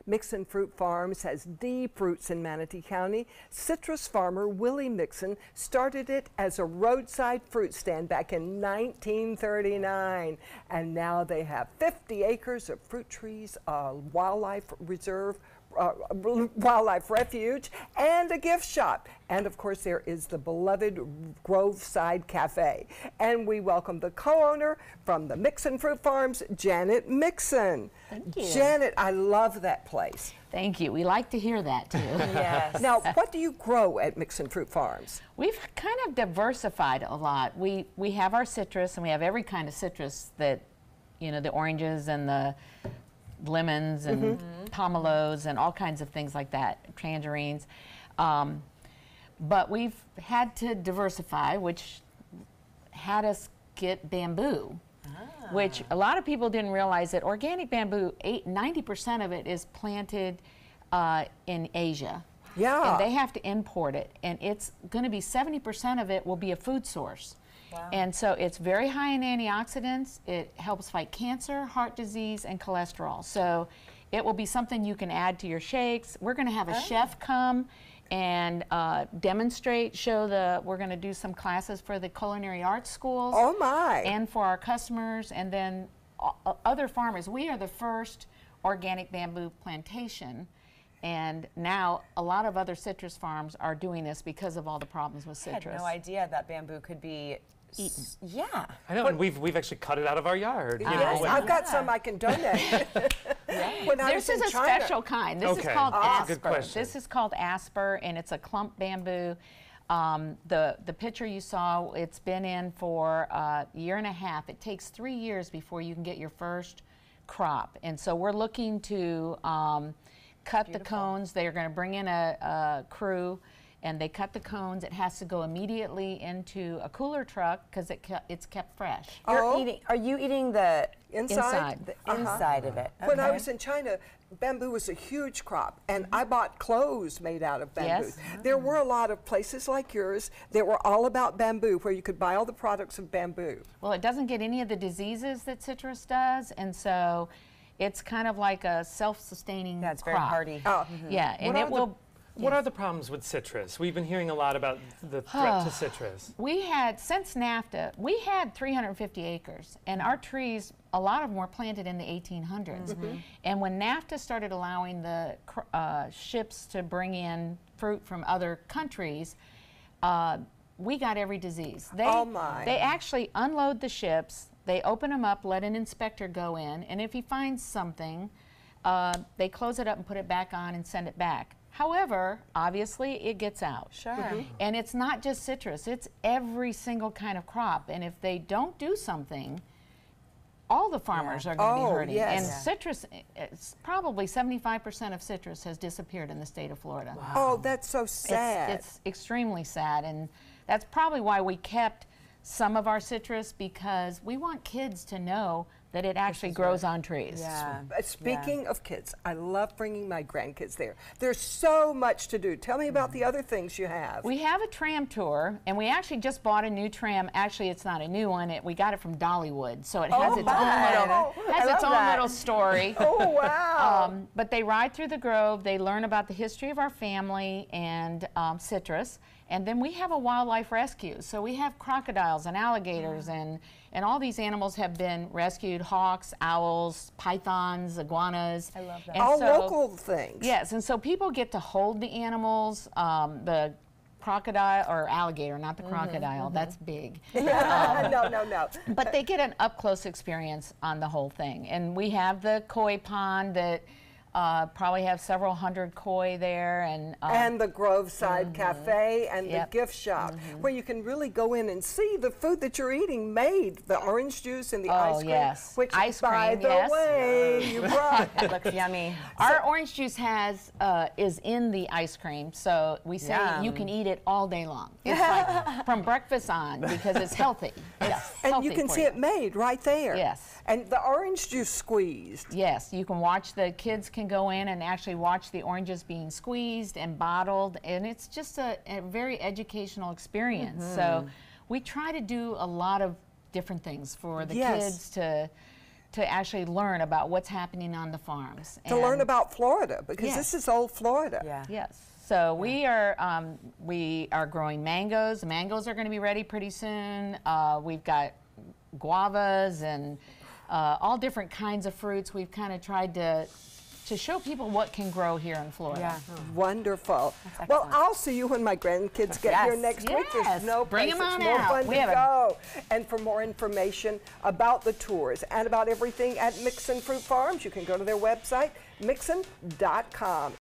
Mixon Fruit Farms has deep roots in Manatee County. Citrus farmer Willie Mixon started it as a roadside fruit stand back in 1939. And now they have 50 acres of fruit trees, a wildlife reserve, wildlife refuge, and a gift shop. And of course there is the beloved Groveside Cafe. And we welcome the co-owner from the Mixon Fruit Farms, Janet Mixon. Thank you. Janet, I love that place. Thank you. We like to hear that too. Yes. Now, what do you grow at Mixon Fruit Farms? We've kind of diversified a lot. We have our citrus, and we have every kind of citrus that, you know, the oranges and the lemons and pomelos and all kinds of things like that, tangerines. But we've had to diversify, which had us get bamboo, which a lot of people didn't realize that organic bamboo, 90% of it is planted in Asia. Yeah. And they have to import it, and it's going to be 70% of it will be a food source. Wow. And so it's very high in antioxidants. It helps fight cancer, heart disease, and cholesterol. So it will be something you can add to your shakes. We're going to have a chef come and demonstrate, we're going to do some classes for the culinary arts schools. Oh my. And for our customers, and then other farmers. We are the first organic bamboo plantation. And now a lot of other citrus farms are doing this because of all the problems with citrus. I had no idea that bamboo could be eaten. Yeah. I know, and we've actually cut it out of our yard. You Yes, know, I've got some I can donate. When I This was is in a China- special kind. This is Okay, called that's a asper. good question. This is called asper, and it's a clump bamboo. The picture you saw, it's been in for a year and a half. It takes 3 years before you can get your first crop, and so we're looking to cut the cones. They are going to bring in a crew, and they cut the cones. It has to go immediately into a cooler truck because it's kept fresh. Are you eating the Inside? The inside of it. When I Okay. was in China, bamboo was a huge crop, and I bought clothes made out of bamboo. Yes. There were a lot of places like yours that were all about bamboo, where you could buy all the products of bamboo. Well, it doesn't get any of the diseases that citrus does, and so it's kind of like a self-sustaining Yeah, it's crop. very hardy. Oh, Yeah, and it will. What are the problems with citrus? We've been hearing a lot about the threat to citrus. We had, since NAFTA, we had 350 acres, and our trees, a lot of them were planted in the 1800s. And when NAFTA started allowing the ships to bring in fruit from other countries, we got every disease. Oh my. They actually unload the ships, they open them up, let an inspector go in, and if he finds something, they close it up and put it back on and send it back. However, obviously, it gets out. Sure. And it's not just citrus, it's every single kind of crop. And if they don't do something, all the farmers are going to be hurting. yes. And Yeah. citrus, it's probably 75% of citrus has disappeared in the state of Florida. Wow. Oh, that's so sad. It's extremely sad, and that's probably why we kept some of our citrus, because we want kids to know that it actually grows on trees. Yeah. Speaking of kids, I love bringing my grandkids there. There's so much to do. Tell me about the other things you have. We have a tram tour, and we actually just bought a new tram. Actually, it's not a new one. We got it from Dollywood, so it has its own little story. Oh, wow. But they ride through the grove. They learn about the history of our family and citrus. And then we have a wildlife rescue. So we have crocodiles and alligators, and all these animals have been rescued: hawks, owls, pythons, iguanas. I love that. And All so- local things. Yes, and so people get to hold the animals, the crocodile or alligator, not the crocodile, that's big. No. But they get an up-close experience on the whole thing. And we have the koi pond that probably have several hundred koi there. And the Groveside Cafe and Yep. the gift shop, where you can really go in and see the food that you're eating made, the orange juice and the ice cream, yes. which, Ice by cream, the yes. way, you brought. It looks yummy. Our orange juice is in the ice cream, so we say you Yum. can eat it all day long. It's like from breakfast on, because it's healthy. It's And you healthy can for see it made right there. Yes. And the orange juice squeezed. Yes, you can watch, the kids can go in and actually watch the oranges being squeezed and bottled, and it's just a very educational experience. So we try to do a lot of different things for the Yes. kids to to actually learn about what's happening on the farms. To learn about Florida, because Yes. this is old Florida. Yeah. Yes. So we are growing mangoes. The mangoes are going to be ready pretty soon. We've got guavas and all different kinds of fruits. We've kind of tried to show people what can grow here in Florida. Yeah. Wonderful. That's Well, excellent. I'll see you when my grandkids get here Yes. next week. Yes. There's no Bring place 'em it's on more out. fun We to have a- go. And for more information about the tours and about everything at Mixon Fruit Farms, you can go to their website, mixon.com.